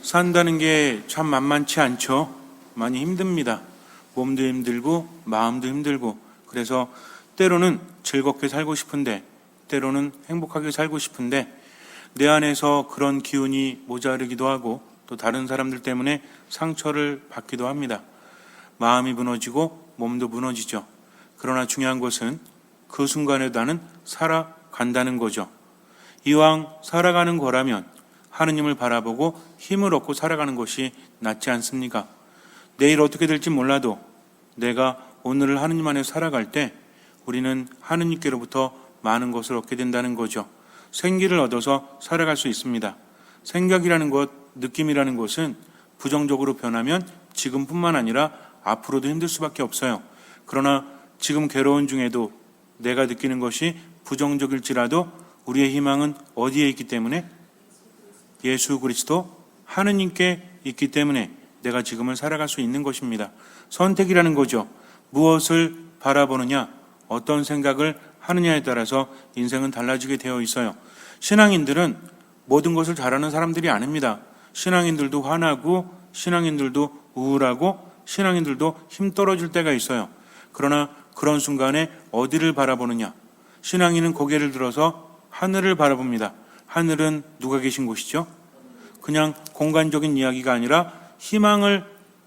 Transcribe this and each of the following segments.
산다는 게 참 만만치 않죠. 많이 힘듭니다. 몸도 힘들고 마음도 힘들고. 그래서 때로는 즐겁게 살고 싶은데, 때로는 행복하게 살고 싶은데 내 안에서 그런 기운이 모자르기도 하고 또 다른 사람들 때문에 상처를 받기도 합니다. 마음이 무너지고 몸도 무너지죠. 그러나 중요한 것은 그 순간에도 나는 살아간다는 거죠. 이왕 살아가는 거라면 하느님을 바라보고 힘을 얻고 살아가는 것이 낫지 않습니까? 내일 어떻게 될지 몰라도 내가 오늘을 하느님 안에 살아갈 때 우리는 하느님께로부터 많은 것을 얻게 된다는 거죠. 생기를 얻어서 살아갈 수 있습니다. 생각이라는 것, 느낌이라는 것은 부정적으로 변하면 지금뿐만 아니라 앞으로도 힘들 수밖에 없어요. 그러나 지금 괴로운 중에도 내가 느끼는 것이 부정적일지라도 우리의 희망은 어디에 있기 때문에? 예수 그리스도 하느님께 있기 때문에 내가 지금을 살아갈 수 있는 것입니다. 선택이라는 거죠. 무엇을 바라보느냐, 어떤 생각을 하느냐에 따라서 인생은 달라지게 되어 있어요. 신앙인들은 모든 것을 잘하는 사람들이 아닙니다. 신앙인들도 화나고 신앙인들도 우울하고 신앙인들도 힘 떨어질 때가 있어요. 그러나 그런 순간에 어디를 바라보느냐? 신앙인은 고개를 들어서 하늘을 바라봅니다. 하늘은 누가 계신 곳이죠? 그냥 공간적인 이야기가 아니라 희망을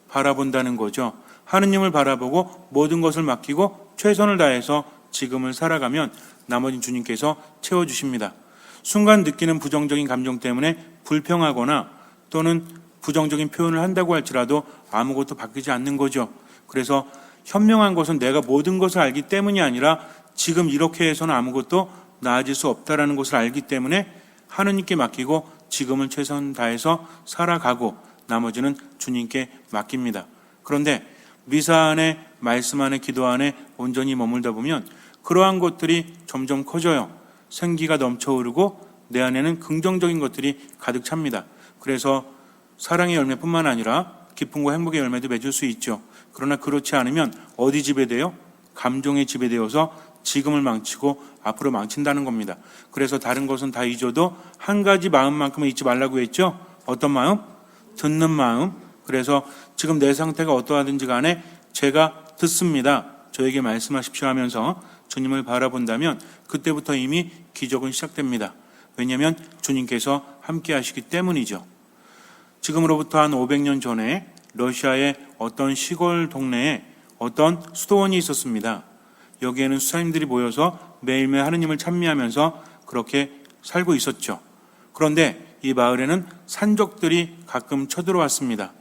바라본다는 거죠. 하느님을 바라보고 모든 것을 맡기고 최선을 다해서 지금을 살아가면 나머지 주님께서 채워주십니다. 순간 느끼는 부정적인 감정 때문에 불평하거나 또는 부정적인 표현을 한다고 할지라도 아무것도 바뀌지 않는 거죠. 그래서 현명한 것은 내가 모든 것을 알기 때문이 아니라 지금 이렇게 해서는 아무것도 나아질 수 없다라는 것을 알기 때문에 하느님께 맡기고 지금을 최선 다해서 살아가고 나머지는 주님께 맡깁니다. 그런데 미사 안에, 말씀 안에, 기도 안에 온전히 머물다 보면 그러한 것들이 점점 커져요. 생기가 넘쳐흐르고 내 안에는 긍정적인 것들이 가득 찹니다. 그래서 사랑의 열매뿐만 아니라 기쁨과 행복의 열매도 맺을 수 있죠. 그러나 그렇지 않으면 어디 지배돼요? 감정에 지배되어서 지금을 망치고 앞으로 망친다는 겁니다. 그래서 다른 것은 다 잊어도 한 가지 마음만큼은 잊지 말라고 했죠. 어떤 마음? 듣는 마음. 그래서 지금 내 상태가 어떠하든지 간에 제가 듣습니다, 저에게 말씀하십시오 하면서 주님을 바라본다면 그때부터 이미 기적은 시작됩니다. 왜냐하면 주님께서 함께 하시기 때문이죠. 지금으로부터 한 500년 전에 러시아의 어떤 시골 동네에 어떤 수도원이 있었습니다. 여기에는 수사님들이 모여서 매일매일 하느님을 찬미하면서 그렇게 살고 있었죠. 그런데 이 마을에는 산적들이 가끔 쳐들어왔습니다.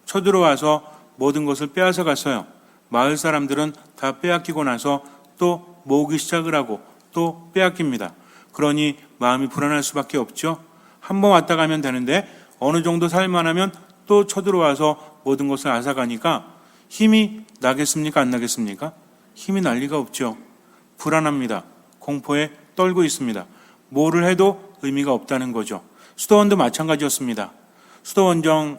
쳐들어와서 모든 것을 빼앗아 갔어요. 마을 사람들은 다 빼앗기고 나서 또 모으기 시작을 하고 또 빼앗깁니다. 그러니 마음이 불안할 수밖에 없죠. 한번 왔다 가면 되는데 어느 정도 살만하면 또 쳐들어와서 모든 것을 앗아가니까 힘이 나겠습니까? 안 나겠습니까? 힘이 날 리가 없죠. 불안합니다. 공포에 떨고 있습니다. 뭐를 해도 의미가 없다는 거죠. 수도원도 마찬가지였습니다.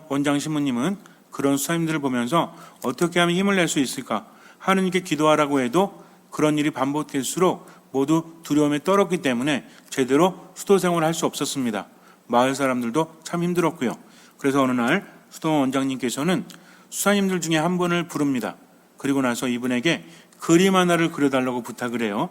원장 신부님은 그런 수사님들을 보면서 어떻게 하면 힘을 낼 수 있을까? 하느님께 기도하라고 해도 그런 일이 반복될수록 모두 두려움에 떨었기 때문에 제대로 수도 생활을 할 수 없었습니다. 마을 사람들도 참 힘들었고요. 그래서 어느 날 수도원 원장님께서는 수사님들 중에 한 분을 부릅니다. 그리고 나서 이분에게 그림 하나를 그려달라고 부탁을 해요.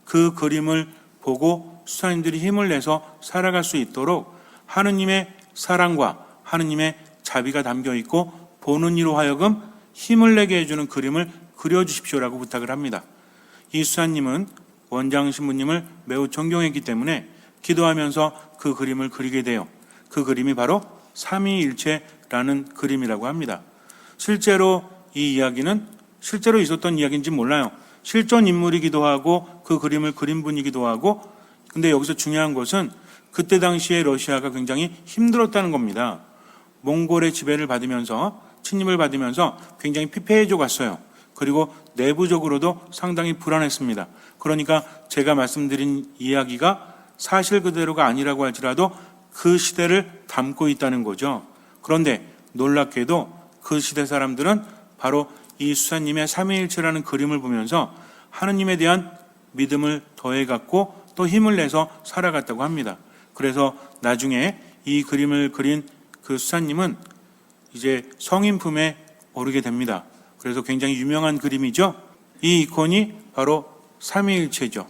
그 그림을 보고 수사님들이 힘을 내서 살아갈 수 있도록 하느님의 사랑과 하느님의 자비가 담겨 있고 보는 이로 하여금 힘을 내게 해주는 그림을 그려주십시오라고 부탁을 합니다. 이 수사님은 원장 신부님을 매우 존경했기 때문에 기도하면서 그 그림을 그리게 돼요. 그 그림이 바로 삼위일체라는 그림이라고 합니다. 실제로 이 이야기는 실제로 있었던 이야기인지 몰라요. 실존 인물이기도 하고 그 그림을 그린 분이기도 하고, 근데 여기서 중요한 것은 그때 당시에 러시아가 굉장히 힘들었다는 겁니다. 몽골의 지배를 받으면서, 침입을 받으면서 굉장히 피폐해져 갔어요. 그리고 내부적으로도 상당히 불안했습니다. 그러니까 제가 말씀드린 이야기가 사실 그대로가 아니라고 할지라도 그 시대를 담고 있다는 거죠. 그런데 놀랍게도 그 시대 사람들은 바로 이 수사님의 삼위일체라는 그림을 보면서 하느님에 대한 믿음을 더해갖고 또 힘을 내서 살아갔다고 합니다. 그래서 나중에 이 그림을 그린 그 수사님은 이제 성인품에 오르게 됩니다. 그래서 굉장히 유명한 그림이죠. 이 이콘이 바로 삼위일체죠.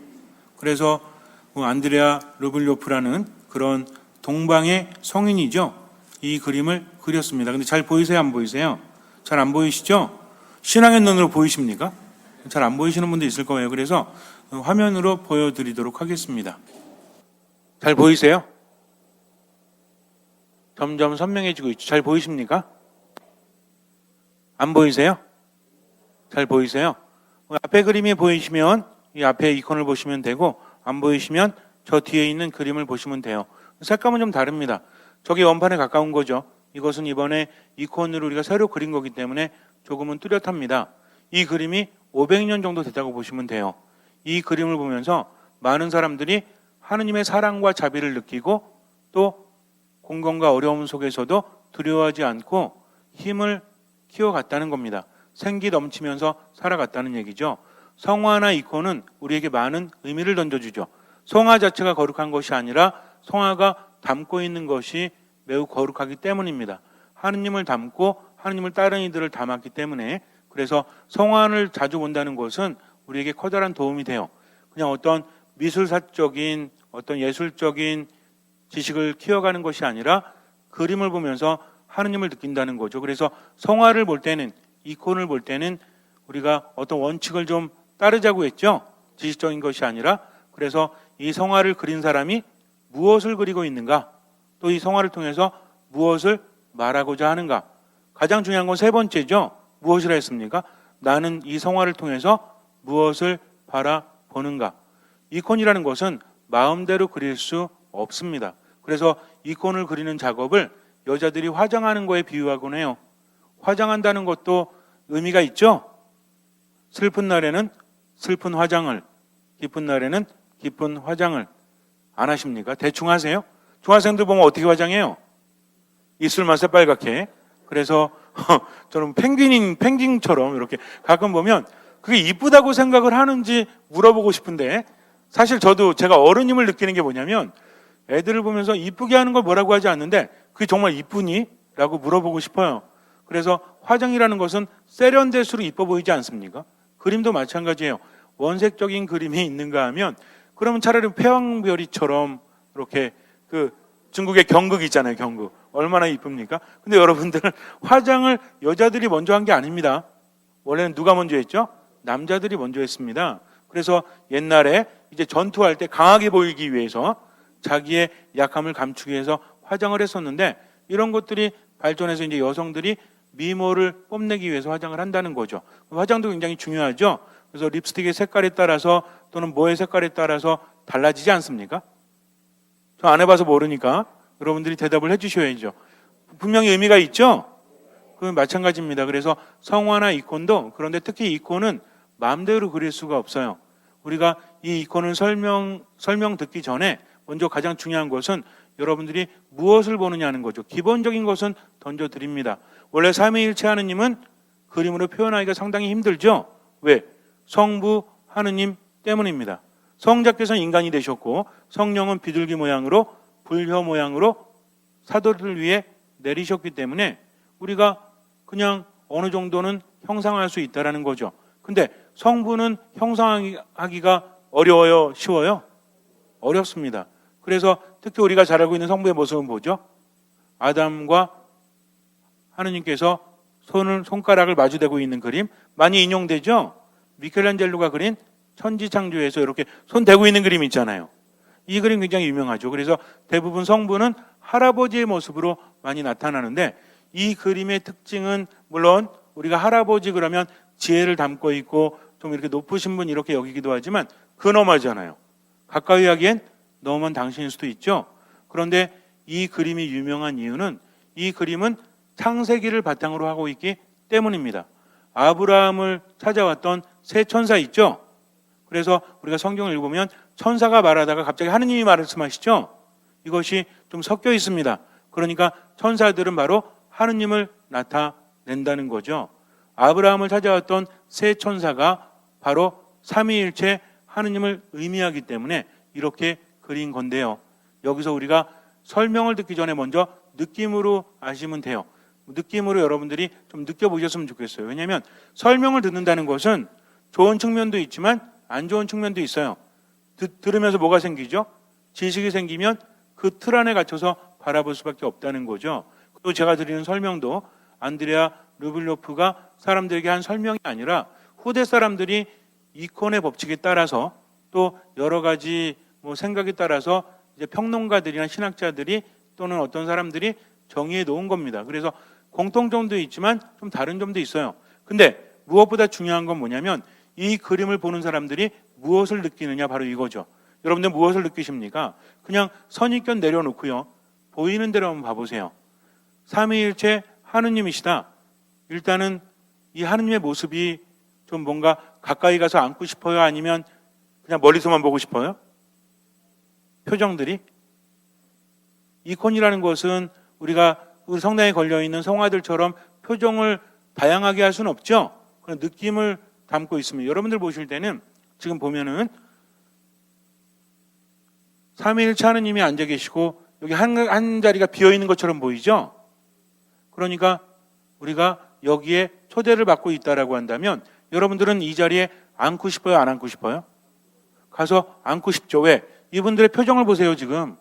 그래서 안드레아 르블요프라는 그런 동방의 성인이죠. 이 그림을 그렸습니다. 근데 잘 보이세요? 안 보이세요? 잘 안 보이시죠? 신앙의 눈으로 보이십니까? 잘 안 보이시는 분도 있을 거예요. 그래서 화면으로 보여드리도록 하겠습니다. 잘 보이세요? 점점 선명해지고 있죠. 잘 보이십니까? 안 보이세요? 잘 보이세요? 앞에 그림이 보이시면 이 앞에 이콘을 보시면 되고, 안 보이시면 저 뒤에 있는 그림을 보시면 돼요. 색감은 좀 다릅니다. 저게 원판에 가까운 거죠. 이것은 이번에 이콘으로 우리가 새로 그린 거기 때문에 조금은 뚜렷합니다. 이 그림이 500년 정도 됐다고 보시면 돼요. 이 그림을 보면서 많은 사람들이 하느님의 사랑과 자비를 느끼고 또 공경과 어려움 속에서도 두려워하지 않고 힘을 키워갔다는 겁니다. 생기 넘치면서 살아갔다는 얘기죠. 성화나 이콘은 우리에게 많은 의미를 던져주죠. 성화 자체가 거룩한 것이 아니라 성화가 담고 있는 것이 매우 거룩하기 때문입니다. 하느님을 담고 하느님을 따르는 이들을 담았기 때문에, 그래서 성화를 자주 본다는 것은 우리에게 커다란 도움이 돼요. 그냥 어떤 미술사적인 어떤 예술적인 지식을 키워가는 것이 아니라 그림을 보면서 하느님을 느낀다는 거죠. 그래서 성화를 볼 때는, 이콘을 볼 때는 우리가 어떤 원칙을 좀 따르자고 했죠. 지식적인 것이 아니라. 그래서 이 성화를 그린 사람이 무엇을 그리고 있는가, 또 이 성화를 통해서 무엇을 말하고자 하는가. 가장 중요한 건 세 번째죠. 무엇이라 했습니까? 나는 이 성화를 통해서 무엇을 바라보는가. 이콘이라는 것은 마음대로 그릴 수 없습니다. 그래서 이콘을 그리는 작업을 여자들이 화장하는 거에 비유하곤 해요. 화장한다는 것도 의미가 있죠. 슬픈 날에는 슬픈 화장을, 기쁜 날에는 기쁜 화장을. 안 하십니까? 대충 하세요? 중학생들 보면 어떻게 화장해요? 입술만 새빨갛게. 그래서 저는 펭귄처럼 이렇게 가끔 보면 그게 이쁘다고 생각을 하는지 물어보고 싶은데, 사실 저도 제가 어른임을 느끼는 게 뭐냐면 애들을 보면서 이쁘게 하는 걸 뭐라고 하지 않는데 그게 정말 이쁘니? 라고 물어보고 싶어요. 그래서 화장이라는 것은 세련될수록 이뻐 보이지 않습니까? 그림도 마찬가지예요. 원색적인 그림이 있는가 하면 그러면 차라리 패왕별이처럼 이렇게 그 중국의 경극 있잖아요. 경극. 얼마나 이쁩니까? 근데 여러분들은 화장을 여자들이 먼저 한 게 아닙니다. 원래는 누가 먼저 했죠? 남자들이 먼저 했습니다. 그래서 옛날에 이제 전투할 때 강하게 보이기 위해서 자기의 약함을 감추기 위해서 화장을 했었는데, 이런 것들이 발전해서 이제 여성들이 미모를 뽐내기 위해서 화장을 한다는 거죠. 화장도 굉장히 중요하죠. 그래서 립스틱의 색깔에 따라서 또는 뭐의 색깔에 따라서 달라지지 않습니까? 저 안 해봐서 모르니까 여러분들이 대답을 해주셔야죠. 분명히 의미가 있죠? 그건 마찬가지입니다. 그래서 성화나 이콘도, 그런데 특히 이콘은 마음대로 그릴 수가 없어요. 우리가 이 이콘을 설명 듣기 전에 먼저 가장 중요한 것은 여러분들이 무엇을 보느냐는 거죠. 기본적인 것은 던져드립니다. 원래 삼위일체 하느님은 그림으로 표현하기가 상당히 힘들죠. 왜? 성부 하느님 때문입니다. 성자께서는 인간이 되셨고 성령은 비둘기 모양으로 불효 모양으로 사도를 위해 내리셨기 때문에 우리가 그냥 어느 정도는 형상할 수 있다는 거죠. 근데 성부는 형상하기가 어려워요? 쉬워요? 어렵습니다. 그래서 특히 우리가 잘 알고 있는 성부의 모습은 뭐죠? 아담과 하느님께서 손가락을 마주대고 있는 그림 많이 인용되죠? 미켈란젤로가 그린 천지창조에서 이렇게 손 대고 있는 그림 있잖아요. 이 그림 굉장히 유명하죠. 그래서 대부분 성부는 할아버지의 모습으로 많이 나타나는데, 이 그림의 특징은 물론 우리가 할아버지 그러면 지혜를 담고 있고 좀 이렇게 높으신 분 이렇게 여기기도 하지만 근엄하잖아요. 가까이 하기엔 너무만 당신일 수도 있죠. 그런데 이 그림이 유명한 이유는 이 그림은 창세기를 바탕으로 하고 있기 때문입니다. 아브라함을 찾아왔던 세 천사 있죠. 그래서 우리가 성경을 읽으면 천사가 말하다가 갑자기 하느님이 말씀하시죠. 이것이 좀 섞여 있습니다. 그러니까 천사들은 바로 하느님을 나타낸다는 거죠. 아브라함을 찾아왔던 세 천사가 바로 삼위일체 하느님을 의미하기 때문에 이렇게 그린 건데요. 여기서 우리가 설명을 듣기 전에 먼저 느낌으로 아시면 돼요. 느낌으로 여러분들이 좀 느껴보셨으면 좋겠어요. 왜냐하면 설명을 듣는다는 것은 좋은 측면도 있지만 안 좋은 측면도 있어요. 들으면서 뭐가 생기죠? 지식이 생기면 그 틀 안에 갇혀서 바라볼 수밖에 없다는 거죠. 또 제가 드리는 설명도 안드레아 르블로프가 사람들에게 한 설명이 아니라 후대 사람들이 이콘의 법칙에 따라서 또 여러 가지 생각에 따라서 이제 평론가들이나 신학자들이 또는 어떤 사람들이 정의해 놓은 겁니다. 그래서 공통점도 있지만 좀 다른 점도 있어요. 근데 무엇보다 중요한 건 뭐냐면 이 그림을 보는 사람들이 무엇을 느끼느냐, 바로 이거죠. 여러분들 무엇을 느끼십니까? 그냥 선입견 내려놓고요, 보이는 대로 한번 봐보세요. 삼위일체 하느님이시다. 일단은 이 하느님의 모습이 좀 뭔가 가까이 가서 안고 싶어요? 아니면 그냥 멀리서만 보고 싶어요? 표정들이? 이콘이라는 것은 우리가 우리 성당에 걸려있는 성화들처럼 표정을 다양하게 할 수는 없죠. 그런 느낌을 담고 있습니다. 여러분들 보실 때는 지금 보면은 삼위일체 하느님이 앉아 계시고 여기 한 자리가 비어 있는 것처럼 보이죠. 그러니까 우리가 여기에 초대를 받고 있다라고 한다면 여러분들은 이 자리에 앉고 싶어요? 안 앉고 싶어요? 가서 앉고 싶죠. 왜? 이분들의 표정을 보세요. 지금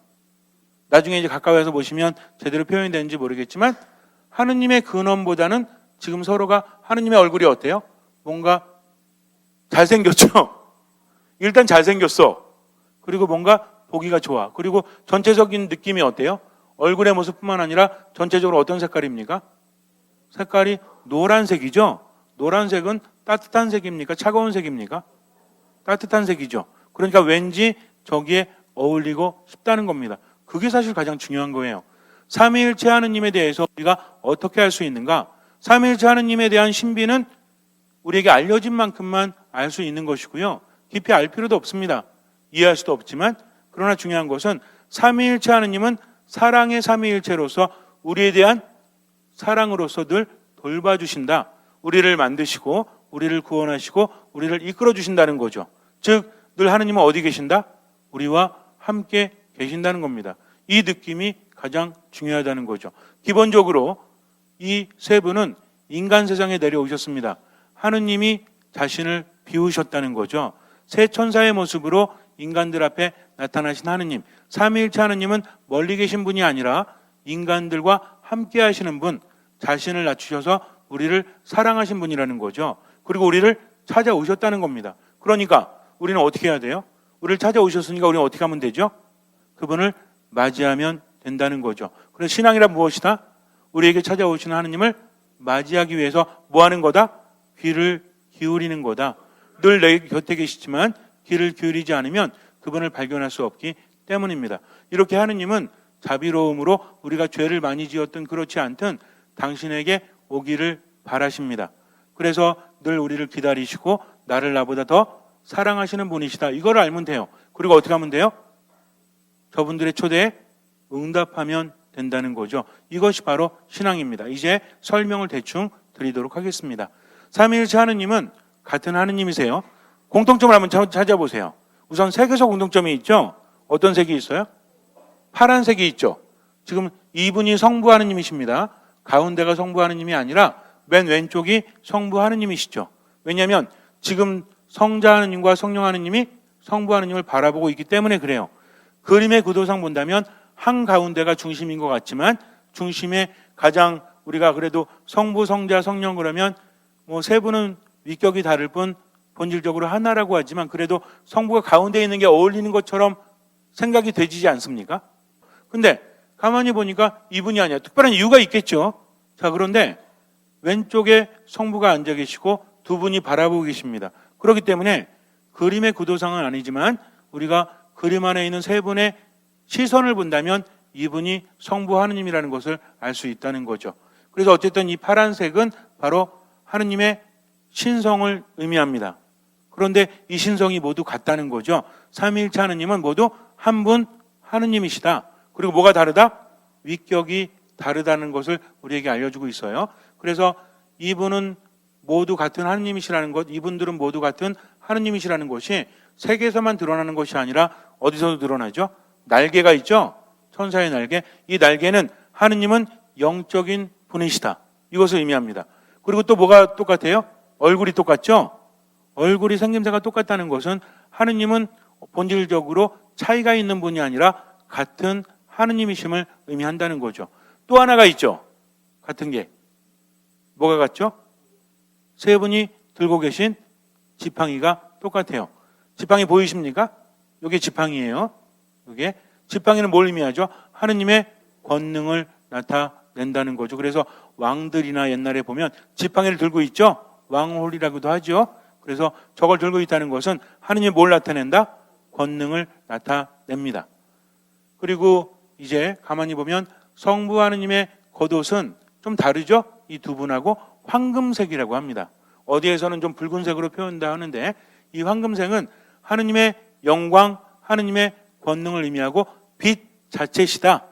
나중에 이제 가까이 와서 보시면 제대로 표현이 되는지 모르겠지만 하느님의 근원보다는 지금 서로가 하느님의 얼굴이 어때요? 뭔가 잘생겼죠? 일단 잘생겼어. 그리고 뭔가 보기가 좋아. 그리고 전체적인 느낌이 어때요? 얼굴의 모습뿐만 아니라 전체적으로 어떤 색깔입니까? 색깔이 노란색이죠? 노란색은 따뜻한 색입니까? 차가운 색입니까? 따뜻한 색이죠. 그러니까 왠지 저기에 어울리고 싶다는 겁니다. 그게 사실 가장 중요한 거예요. 삼위일체 하느님에 대해서 우리가 어떻게 할 수 있는가? 삼위일체 하느님에 대한 신비는 우리에게 알려진 만큼만 알 수 있는 것이고요. 깊이 알 필요도 없습니다. 이해할 수도 없지만, 그러나 중요한 것은 삼위일체 하느님은 사랑의 삼위일체로서 우리에 대한 사랑으로서 늘 돌봐주신다. 우리를 만드시고 우리를 구원하시고 우리를 이끌어 주신다는 거죠. 즉 늘 하느님은 어디 계신다? 우리와 함께 계신다는 겁니다. 이 느낌이 가장 중요하다는 거죠. 기본적으로 이 세 분은 인간 세상에 내려오셨습니다. 하느님이 자신을 비우셨다는 거죠. 세 천사의 모습으로 인간들 앞에 나타나신 하느님, 삼위일체 하느님은 멀리 계신 분이 아니라 인간들과 함께 하시는 분, 자신을 낮추셔서 우리를 사랑하신 분이라는 거죠. 그리고 우리를 찾아오셨다는 겁니다. 그러니까 우리는 어떻게 해야 돼요? 우리를 찾아오셨으니까 우리는 어떻게 하면 되죠? 그분을 맞이하면 된다는 거죠. 그래서 신앙이란 무엇이다? 우리에게 찾아오시는 하느님을 맞이하기 위해서 뭐 하는 거다? 귀를 기울이는 거다. 늘 내 곁에 계시지만 귀를 기울이지 않으면 그분을 발견할 수 없기 때문입니다. 이렇게 하느님은 자비로움으로 우리가 죄를 많이 지었든 그렇지 않든 당신에게 오기를 바라십니다. 그래서 늘 우리를 기다리시고 나를 나보다 더 사랑하시는 분이시다. 이걸 알면 돼요. 그리고 어떻게 하면 돼요? 저분들의 초대에 응답하면 된다는 거죠. 이것이 바로 신앙입니다. 이제 설명을 대충 드리도록 하겠습니다. 삼위일체 하느님은 같은 하느님이세요. 공통점을 한번 찾아보세요. 우선 색에서 공통점이 있죠. 어떤 색이 있어요? 파란색이 있죠. 지금 이분이 성부 하느님이십니다. 가운데가 성부 하느님이 아니라 맨 왼쪽이 성부 하느님이시죠. 왜냐하면 지금 성자 하느님과 성령 하느님이 성부 하느님을 바라보고 있기 때문에 그래요. 그림의 구도상 본다면 한가운데가 중심인 것 같지만 중심에 가장 우리가 그래도 성부, 성자, 성령 그러면 세 분은 위격이 다를 뿐 본질적으로 하나라고 하지만 그래도 성부가 가운데 있는 게 어울리는 것처럼 생각이 되지 않습니까? 근데 가만히 보니까 이분이 아니야. 특별한 이유가 있겠죠. 자, 그런데 왼쪽에 성부가 앉아 계시고 두 분이 바라보고 계십니다. 그렇기 때문에 그림의 구도상은 아니지만 우리가 그림 안에 있는 세 분의 시선을 본다면 이분이 성부 하느님이라는 것을 알 수 있다는 거죠. 그래서 어쨌든 이 파란색은 바로 하느님의 신성을 의미합니다. 그런데 이 신성이 모두 같다는 거죠. 삼위일체 하느님은 모두 한 분 하느님이시다. 그리고 뭐가 다르다? 위격이 다르다는 것을 우리에게 알려주고 있어요. 그래서 이분은 모두 같은 하느님이시라는 것, 이분들은 모두 같은 하느님이시라는 것이 색에서만 드러나는 것이 아니라 어디서도 드러나죠? 날개가 있죠? 천사의 날개. 이 날개는 하느님은 영적인 분이시다. 이것을 의미합니다. 그리고 또 뭐가 똑같아요? 얼굴이 똑같죠? 얼굴이 생김새가 똑같다는 것은 하느님은 본질적으로 차이가 있는 분이 아니라 같은 하느님이심을 의미한다는 거죠. 또 하나가 있죠. 같은 게. 뭐가 같죠? 세 분이 들고 계신 지팡이가 똑같아요. 지팡이 보이십니까? 이게 지팡이에요. 이게 지팡이는 뭘 의미하죠? 하느님의 권능을 나타낸다는 거죠. 그래서 왕들이나 옛날에 보면 지팡이를 들고 있죠. 왕홀이라고도 하죠. 그래서 저걸 들고 있다는 것은 하느님이 뭘 나타낸다? 권능을 나타냅니다. 그리고 이제 가만히 보면 성부 하느님의 겉옷은 좀 다르죠? 이 두 분하고 황금색이라고 합니다. 어디에서는 좀 붉은색으로 표현한다 하는데 이 황금색은 하느님의 영광, 하느님의 권능을 의미하고 빛 자체시다.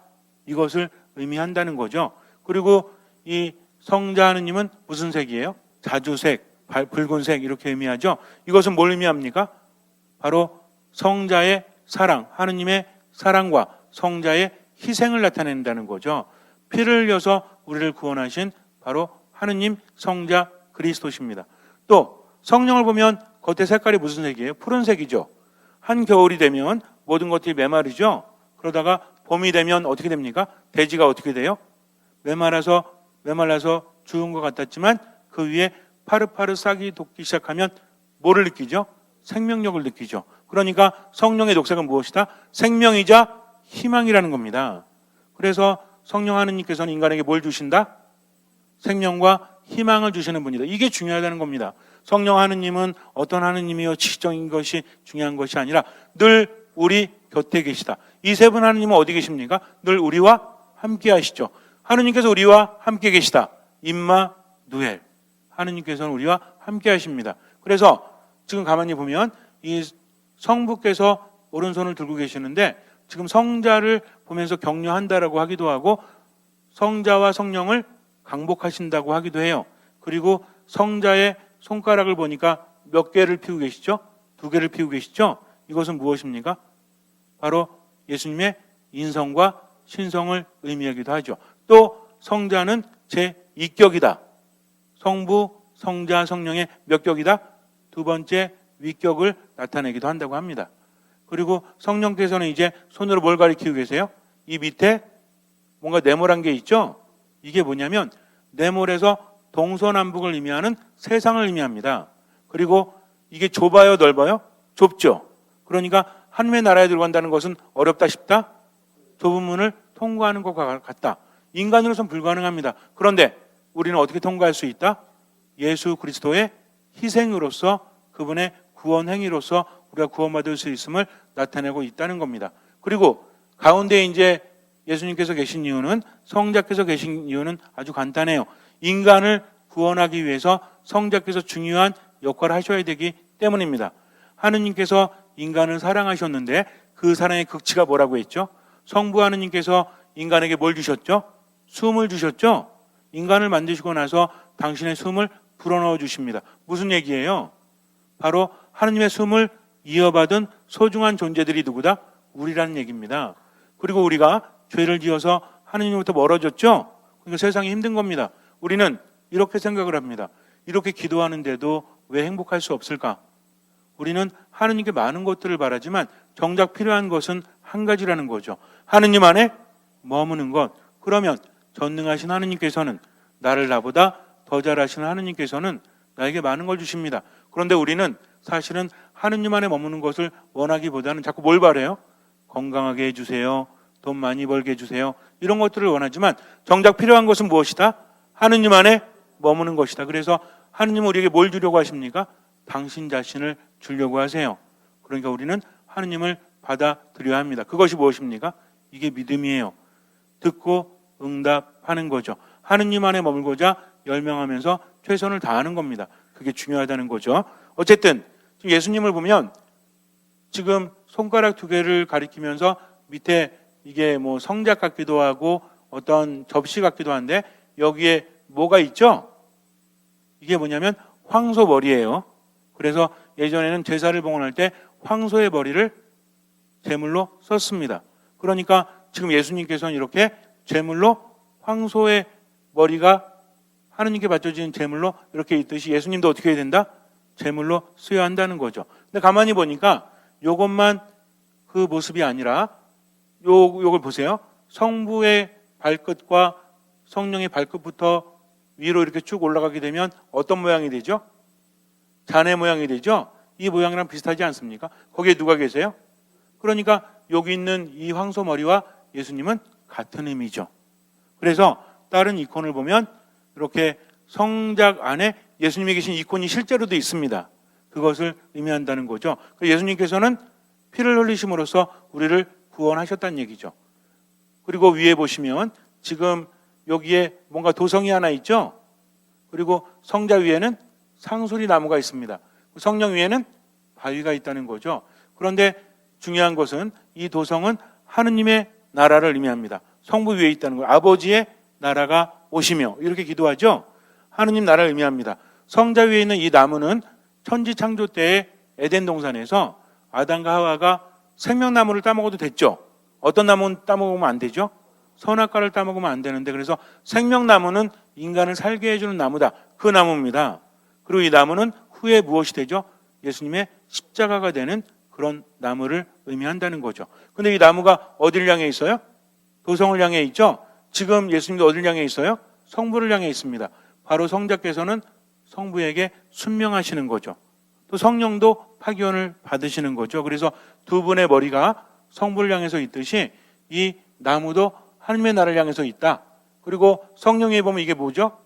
이것을 의미한다는 거죠. 그리고 이 성자 하느님은 무슨 색이에요? 자주색, 붉은색 이렇게 의미하죠. 이것은 뭘 의미합니까? 바로 성자의 사랑, 하느님의 사랑과 성자의 희생을 나타낸다는 거죠. 피를 흘려서 우리를 구원하신 바로 하느님 성자 그리스도십니다. 또 성령을 보면 겉의 색깔이 무슨 색이에요? 푸른색이죠. 한겨울이 되면 모든 것들이 메마르죠. 그러다가 봄이 되면 어떻게 됩니까? 대지가 어떻게 돼요? 메말라서 죽은 것 같았지만 그 위에 파릇파릇 싹이 돋기 시작하면 뭐를 느끼죠? 생명력을 느끼죠. 그러니까 성령의 녹색은 무엇이다? 생명이자 희망이라는 겁니다. 그래서 성령 하느님께서는 인간에게 뭘 주신다? 생명과 희망을 주시는 분이다. 이게 중요하다는 겁니다. 성령 하느님은 어떤 하느님이요 지식적인 것이 중요한 것이 아니라 늘 우리 곁에 계시다. 이 세 분 하느님은 어디 계십니까? 늘 우리와 함께 하시죠. 하느님께서 우리와 함께 계시다. 임마누엘. 하느님께서는 우리와 함께 하십니다. 그래서 지금 가만히 보면 이 성부께서 오른손을 들고 계시는데 지금 성자를 보면서 격려한다라고 하기도 하고 성자와 성령을 강복하신다고 하기도 해요. 그리고 성자의 손가락을 보니까 몇 개를 피우고 계시죠? 2개를 피우고 계시죠? 이것은 무엇입니까? 바로 예수님의 인성과 신성을 의미하기도 하죠. 또 성자는 제2격이다. 성부, 성자, 성령의 몇 격이다? 2번째 위격을 나타내기도 한다고 합니다. 그리고 성령께서는 이제 손으로 뭘 가리키고 계세요? 이 밑에 뭔가 네모란 게 있죠? 이게 뭐냐면 네모에서 동서남북을 의미하는 세상을 의미합니다. 그리고 이게 좁아요, 넓어요? 좁죠. 그러니까 하나님의 나라에 들어간다는 것은 어렵다 싶다? 좁은 문을 통과하는 것과 같다. 인간으로서는 불가능합니다. 그런데 우리는 어떻게 통과할 수 있다? 예수 그리스도의 희생으로서 그분의 구원 행위로서 우리가 구원받을 수 있음을 나타내고 있다는 겁니다. 그리고 가운데 이제 예수님께서 계신 이유는 성자께서 계신 이유는 아주 간단해요. 인간을 구원하기 위해서 성자께서 중요한 역할을 하셔야 되기 때문입니다. 하느님께서 인간을 사랑하셨는데 그 사랑의 극치가 뭐라고 했죠? 성부 하느님께서 인간에게 뭘 주셨죠? 숨을 주셨죠? 인간을 만드시고 나서 당신의 숨을 불어넣어 주십니다. 무슨 얘기예요? 바로 하느님의 숨을 이어받은 소중한 존재들이 누구다? 우리라는 얘기입니다. 그리고 우리가 죄를 지어서 하느님으로부터 멀어졌죠? 그러니까 세상이 힘든 겁니다. 우리는 이렇게 생각을 합니다. 이렇게 기도하는데도 왜 행복할 수 없을까? 우리는 하느님께 많은 것들을 바라지만 정작 필요한 것은 한 가지라는 거죠. 하느님 안에 머무는 것. 그러면 전능하신 하느님께서는 나를 나보다 더 잘하시는 하느님께서는 나에게 많은 걸 주십니다. 그런데 우리는 사실은 하느님 안에 머무는 것을 원하기보다는 자꾸 뭘 바래요? 건강하게 해주세요. 돈 많이 벌게 해주세요. 이런 것들을 원하지만 정작 필요한 것은 무엇이다? 하느님 안에 머무는 것이다. 그래서 하느님은 우리에게 뭘 주려고 하십니까? 당신 자신을 주려고 하세요. 그러니까 우리는 하느님을 받아들여야 합니다. 그것이 무엇입니까? 이게 믿음이에요. 듣고 응답하는 거죠. 하느님 안에 머물고자 열명하면서 최선을 다하는 겁니다. 그게 중요하다는 거죠. 어쨌든 지금 예수님을 보면 지금 손가락 2개를 가리키면서 밑에 이게 뭐 성작 같기도 하고 어떤 접시 같기도 한데 여기에 뭐가 있죠? 이게 뭐냐면 황소 머리예요. 그래서 예전에는 제사를 봉헌할 때 황소의 머리를 제물로 썼습니다. 그러니까 지금 예수님께서는 이렇게 제물로 황소의 머리가 하느님께 바쳐지는 제물로 이렇게 있듯이 예수님도 어떻게 해야 된다? 제물로 쓰여야 한다는 거죠. 근데 가만히 보니까 이것만 그 모습이 아니라 요걸 보세요. 성부의 발끝과 성령의 발끝부터 위로 이렇게 쭉 올라가게 되면 어떤 모양이 되죠? 잔해 모양이 되죠? 이 모양이랑 비슷하지 않습니까? 거기에 누가 계세요? 그러니까 여기 있는 이 황소 머리와 예수님은 같은 의미죠. 그래서 다른 이콘을 보면 이렇게 성작 안에 예수님이 계신 이콘이 실제로도 있습니다. 그것을 의미한다는 거죠. 예수님께서는 피를 흘리심으로써 우리를 구원하셨다는 얘기죠. 그리고 위에 보시면 지금 여기에 뭔가 도성이 하나 있죠. 그리고 성자 위에는 상수리 나무가 있습니다. 성령 위에는 바위가 있다는 거죠. 그런데 중요한 것은 이 도성은 하느님의 나라를 의미합니다. 성부 위에 있다는 거예요. 아버지의 나라가 오시며 이렇게 기도하죠. 하느님 나라를 의미합니다. 성자 위에 있는 이 나무는 천지 창조 때의 에덴 동산에서 아담과 하와가 생명나무를 따먹어도 됐죠. 어떤 나무는 따먹으면 안 되죠? 선악과를 따먹으면 안 되는데, 그래서 생명나무는 인간을 살게 해주는 나무다. 그 나무입니다. 그리고 이 나무는 후에 무엇이 되죠? 예수님의 십자가가 되는 그런 나무를 의미한다는 거죠. 근데 이 나무가 어디를 향해 있어요? 도성을 향해 있죠. 지금 예수님도 어디를 향해 있어요? 성부를 향해 있습니다. 바로 성자께서는 성부에게 순명하시는 거죠. 또 성령도 파견을 받으시는 거죠. 그래서 두 분의 머리가 성부를 향해서 있듯이 이 나무도 하나님의 나라를 향해서 있다. 그리고 성령에 보면 이게 뭐죠?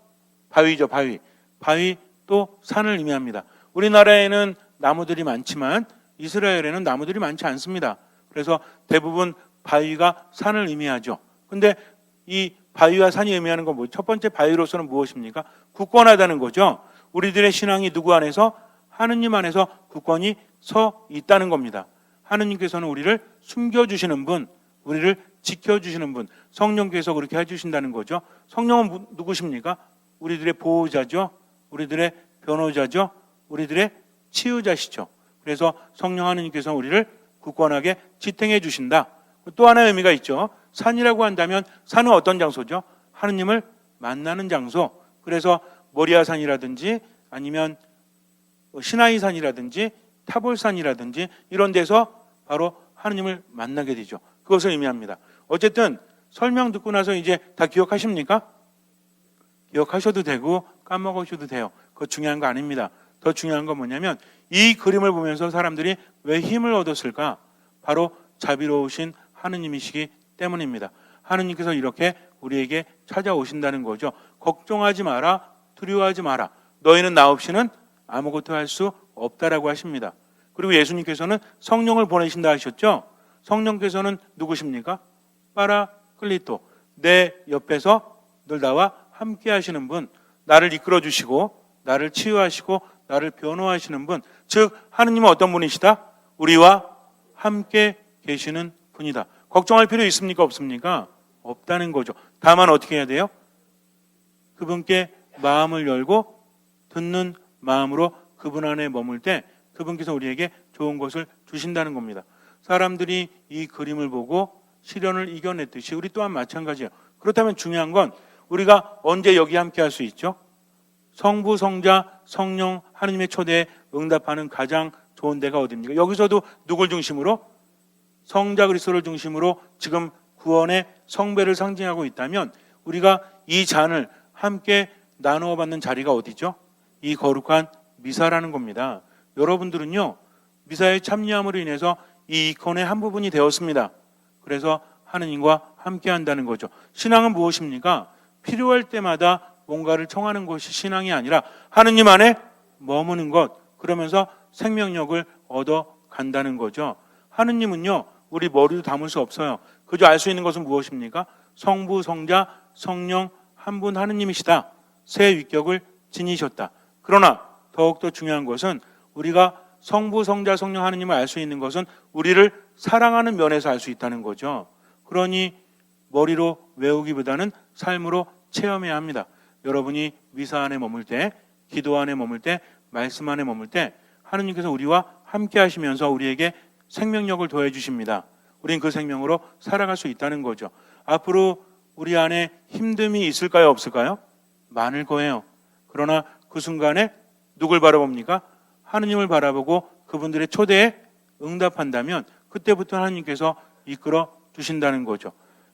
바위죠, 바위. 바위 또 산을 의미합니다. 우리나라에는 나무들이 많지만 이스라엘에는 나무들이 많지 않습니다. 그래서 대부분 바위가 산을 의미하죠. 근데 이 바위와 산이 의미하는 건 뭐죠? 첫 번째 바위로서는 무엇입니까? 굳건하다는 거죠. 우리들의 신앙이 누구 안에서? 하느님 안에서 굳건히 서 있다는 겁니다. 하느님께서는 우리를 숨겨주시는 분, 우리를 지켜주시는 분, 성령께서 그렇게 해주신다는 거죠. 성령은 누구십니까? 우리들의 보호자죠. 우리들의 변호자죠. 우리들의 치유자시죠. 그래서 성령 하느님께서 우리를 굳건하게 지탱해 주신다. 또 하나의 의미가 있죠. 산이라고 한다면 산은 어떤 장소죠? 하느님을 만나는 장소. 그래서 모리아산이라든지 아니면 시나이산이라든지 타볼산이라든지 이런 데서 바로 하느님을 만나게 되죠. 그것을 의미합니다. 어쨌든 설명 듣고 나서 이제 다 기억하십니까? 기억하셔도 되고 까먹으셔도 돼요. 그거 중요한 거 아닙니다. 더 중요한 건 뭐냐면 이 그림을 보면서 사람들이 왜 힘을 얻었을까? 바로 자비로우신 하느님이시기 때문입니다. 하느님께서 이렇게 우리에게 찾아오신다는 거죠. 걱정하지 마라, 두려워하지 마라. 너희는 나 없이는 아무것도 할 수 없다라고 하십니다. 그리고 예수님께서는 성령을 보내신다 하셨죠. 성령께서는 누구십니까? 파라클리토, 내 옆에서 늘 나와 함께 하시는 분, 나를 이끌어 주시고 나를 치유하시고 나를 변호하시는 분, 즉 하느님은 어떤 분이시다? 우리와 함께 계시는 분이다. 걱정할 필요 있습니까? 없습니까? 없다는 거죠. 다만 어떻게 해야 돼요? 그분께 마음을 열고 듣는 마음으로 그분 안에 머물 때 그분께서 우리에게 좋은 것을 주신다는 겁니다. 사람들이 이 그림을 보고 시련을 이겨냈듯이 우리 또한 마찬가지예요. 그렇다면 중요한 건 우리가 언제 여기 함께 할 수 있죠? 성부, 성자, 성령, 하느님의 초대에 응답하는 가장 좋은 데가 어디입니까? 여기서도 누굴 중심으로? 성자 그리스도를 중심으로 지금 구원의 성배를 상징하고 있다면 우리가 이 잔을 함께 나누어 받는 자리가 어디죠? 이 거룩한 미사라는 겁니다. 여러분들은요, 미사에 참여함으로 인해서 이 이콘의 한 부분이 되었습니다. 그래서 하느님과 함께 한다는 거죠. 신앙은 무엇입니까? 필요할 때마다 뭔가를 청하는 것이 신앙이 아니라 하느님 안에 머무는 것, 그러면서 생명력을 얻어 간다는 거죠. 하느님은요, 우리 머리도 담을 수 없어요. 그저 알 수 있는 것은 무엇입니까? 성부, 성자, 성령 한 분 하느님이시다. 새 위격을 지니셨다. 그러나 더욱더 중요한 것은 우리가 성부, 성자, 성령 하느님을 알 수 있는 것은 우리를 사랑하는 면에서 알 수 있다는 거죠. 그러니 머리로 외우기보다는 삶으로 체험해야 합니다. 여러분이 미사 안에 머물 때, 기도 안에 머물 때, 말씀 안에 머물 때 하느님께서 우리와 함께 하시면서 우리에게 생명력을 더해 주십니다. 우린 그 생명으로 살아갈 수 있다는 거죠. 앞으로 우리 안에 힘듦이 있을까요? 없을까요? 많을 거예요. 그러나 그 순간에 누굴 바라봅니까? 하느님을 바라보고 그분들의 초대에 응답한다면 그때부터 하나님께서 이끌어 주신다는 거죠.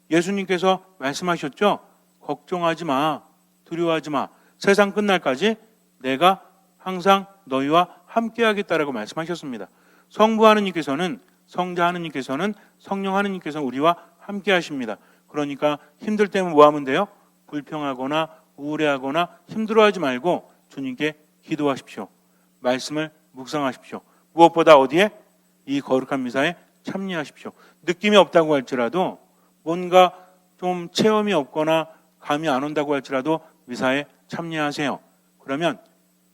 예수님께서 말씀하셨죠? 걱정하지 마, 두려워하지 마. 세상 끝날까지 내가 항상 너희와 함께 하겠다라고 말씀하셨습니다. 성부 하느님께서는, 성자 하느님께서는, 성령 하느님께서는 우리와 함께 하십니다. 그러니까 힘들 때면 뭐 하면 돼요? 불평하거나 우울해하거나 힘들어하지 말고 주님께 기도하십시오. 말씀을 묵상하십시오. 무엇보다 어디에? 이 거룩한 미사에 참여하십시오. 느낌이 없다고 할지라도, 뭔가 좀 체험이 없거나 감이 안 온다고 할지라도 미사에 참여하세요. 그러면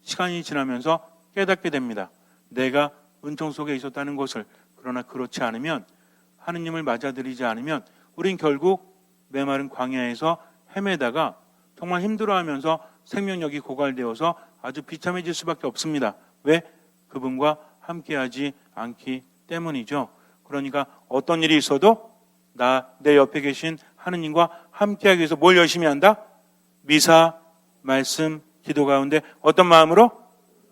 시간이 지나면서 깨닫게 됩니다. 내가 은총 속에 있었다는 것을. 그러나 그렇지 않으면, 하느님을 맞아들이지 않으면 우린 결국 메마른 광야에서 헤매다가 정말 힘들어하면서 생명력이 고갈되어서 아주 비참해질 수밖에 없습니다. 왜? 그분과 함께하지 않기 때문이죠. 그러니까 어떤 일이 있어도 내 옆에 계신 하느님과 함께하기 위해서 뭘 열심히 한다? 미사, 말씀, 기도 가운데 어떤 마음으로?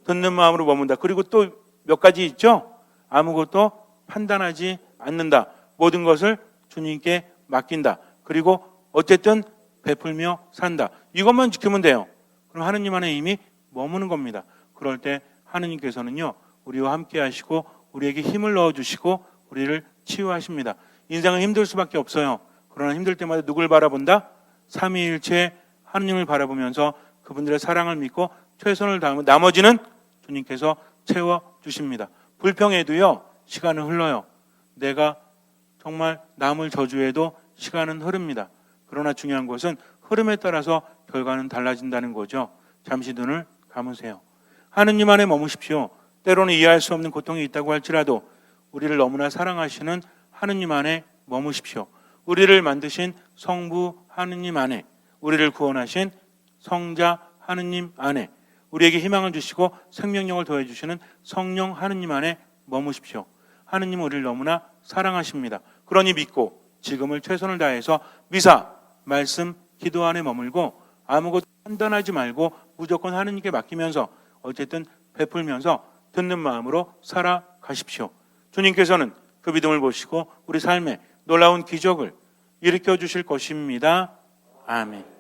듣는 마음으로 머문다. 그리고 또 몇 가지 있죠? 아무것도 판단하지 않는다. 모든 것을 주님께 맡긴다. 그리고 어쨌든 베풀며 산다. 이것만 지키면 돼요. 그럼 하느님 안에 이미 머무는 겁니다. 그럴 때 하느님께서는요, 우리와 함께 하시고 우리에게 힘을 넣어주시고 우리를 치유하십니다. 인생은 힘들 수밖에 없어요. 그러나 힘들 때마다 누굴 바라본다? 삼위일체 하느님을 바라보면서 그분들의 사랑을 믿고 최선을 다하면 나머지는 주님께서 채워주십니다. 불평해도요, 시간은 흘러요. 내가 정말 남을 저주해도 시간은 흐릅니다. 그러나 중요한 것은 흐름에 따라서 결과는 달라진다는 거죠. 잠시 눈을 감으세요. 하느님 안에 머무십시오. 때로는 이해할 수 없는 고통이 있다고 할지라도 우리를 너무나 사랑하시는 하느님 안에 머무십시오. 우리를 만드신 성부 하느님 안에, 우리를 구원하신 성자 하느님 안에, 우리에게 희망을 주시고 생명력을 더해주시는 성령 하느님 안에 머무십시오. 하느님은 우리를 너무나 사랑하십니다. 그러니 믿고 지금을 최선을 다해서 미사, 말씀, 기도 안에 머물고 아무것도 판단하지 말고 무조건 하느님께 맡기면서 어쨌든 베풀면서 듣는 마음으로 살아가십시오. 주님께서는 그 믿음을 보시고 우리 삶에 놀라운 기적을 일으켜 주실 것입니다. 아멘.